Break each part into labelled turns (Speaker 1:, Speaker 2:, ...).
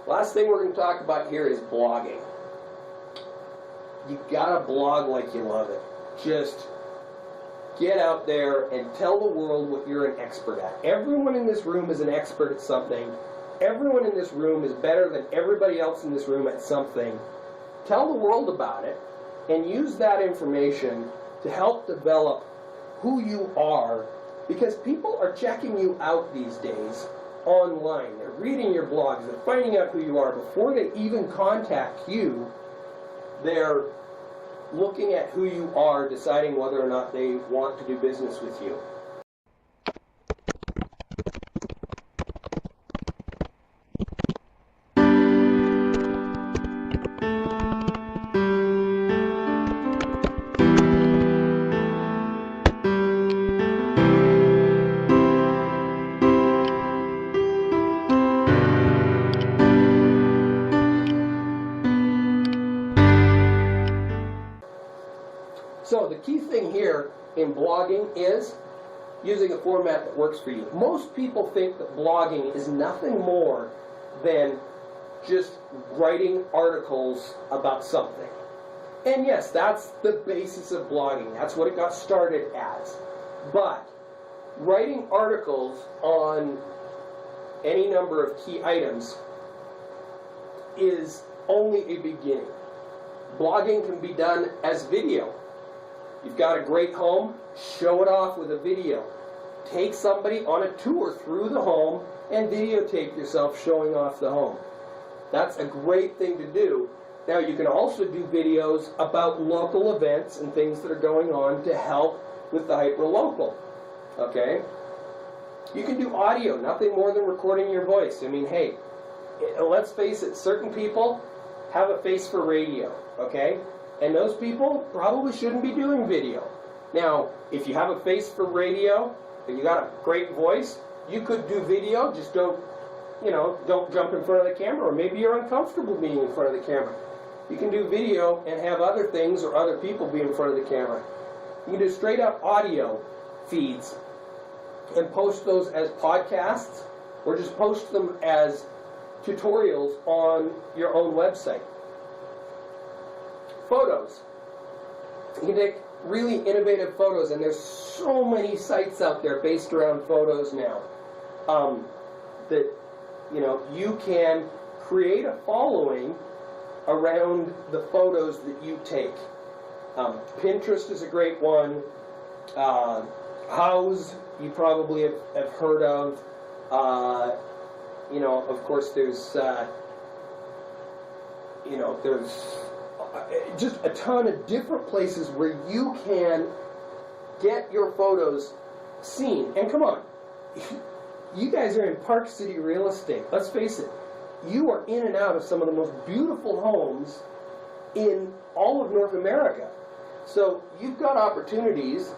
Speaker 1: Last thing we're going to talk about here is blogging. You gotta blog like you love it. Just get out there and tell the world what you're an expert at. Everyone in this room is an expert at something. Everyone in this room is better than everybody else in this room at something. Tell the world about it and use that information to help develop who you are, because people are checking you out these days online. They're reading your blogs. They're finding out who you are. Before they even contact you, they're looking at who you are, deciding whether or not they want to do business with you. So the key thing here in blogging is using a format that works for you. Most people think that blogging is nothing more than just writing articles about something. And yes, that's the basis of blogging. That's what it got started as. But writing articles on any number of key items is only a beginning. Blogging can be done as video. You've got a great home, show it off with a video. Take somebody on a tour through the home and videotape yourself showing off the home. That's a great thing to do. Now you can also do videos about local events and things that are going on to help with the hyperlocal. Okay? You can do audio, nothing more than recording your voice. I mean, hey, let's face it, certain people have a face for radio, okay? And those people probably shouldn't be doing video. Now, if you have a face for radio and you got a great voice, you could do video, just don't jump in front of the camera, or maybe you're uncomfortable being in front of the camera. You can do video and have other things or other people be in front of the camera. You can do straight up audio feeds and post those as podcasts, or just post them as tutorials on your own website. Photos. You can take really innovative photos, and there's so many sites out there based around photos now that you can create a following around the photos that you take. Pinterest is a great one. House, you probably have heard of. Of course, there's just a ton of different places where you can get your photos seen. And come on, you guys are in Park City real estate. Let's face it, you are in and out of some of the most beautiful homes in all of North America. So you've got opportunities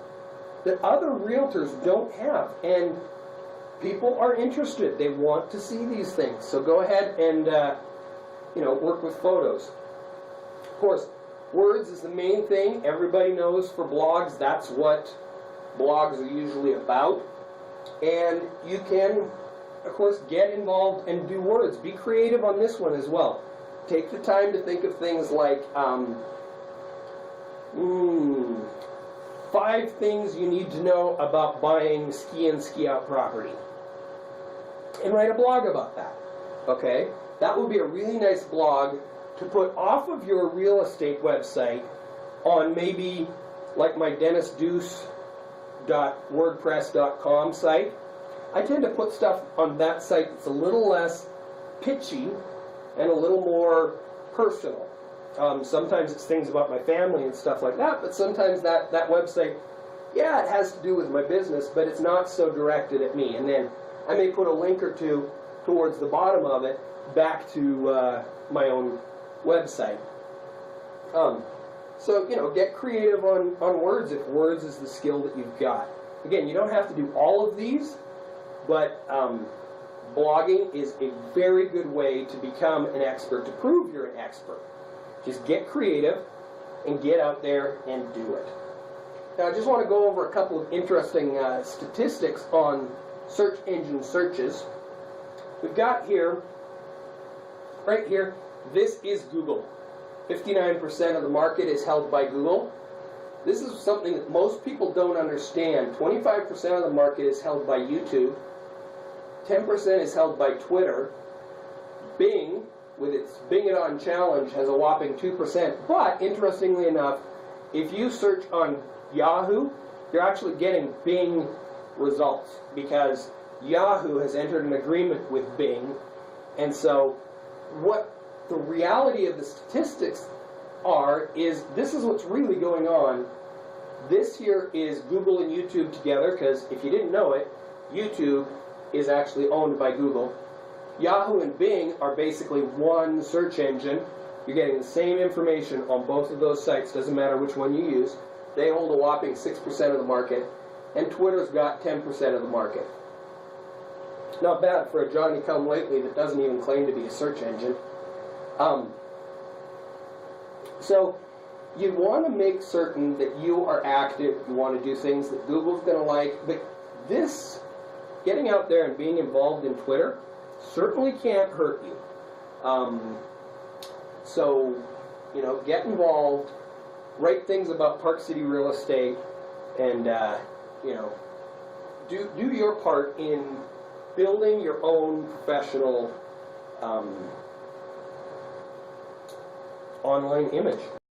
Speaker 1: that other realtors don't have, and people are interested. They want to see these things. So go ahead and work with photos. Of course, words is the main thing. Everybody knows for blogs, that's what blogs are usually about. And you can, of course, get involved and do words. Be creative on this one as well. Take the time to think of things like 5 things you need to know about buying ski-in, ski-out property. And write a blog about that. Okay? That would be a really nice blog to put off of your real estate website on maybe like my dennisduce.wordpress.com site. I tend to put stuff on that site that's a little less pitchy and a little more personal. Sometimes it's things about my family and stuff like that, but sometimes that website, yeah, it has to do with my business, but it's not so directed at me. And then I may put a link or two towards the bottom of it back to my own website. So, get creative on words if words is the skill that you've got. Again, you don't have to do all of these, but blogging is a very good way to become an expert, to prove you're an expert. Just get creative and get out there and do it. Now, I just want to go over a couple of interesting statistics on search engine searches. We've got here, right here, this is Google. 59% of the market is held by Google. This is something that most people don't understand. 25% of the market is held by YouTube. 10% is held by Twitter. Bing, with its Bing It On challenge, has a whopping 2%. But, interestingly enough, if you search on Yahoo, you're actually getting Bing results because Yahoo has entered an agreement with Bing. And so, what the reality of the statistics are is this is what's really going on. This here is Google and YouTube together, because if you didn't know it, YouTube is actually owned by Google. Yahoo and Bing are basically one search engine. You're getting the same information on both of those sites, doesn't matter which one you use. They hold a whopping 6% of the market, and Twitter's got 10% of the market. Not bad for a Johnny-come-lately that doesn't even claim to be a search engine. So you want to make certain that you are active. You want to do things that Google's going to like. But this, getting out there and being involved in Twitter, certainly can't hurt you. So, you know, get involved, write things about Park City real estate, and, you know, do your part in building your own professional online image.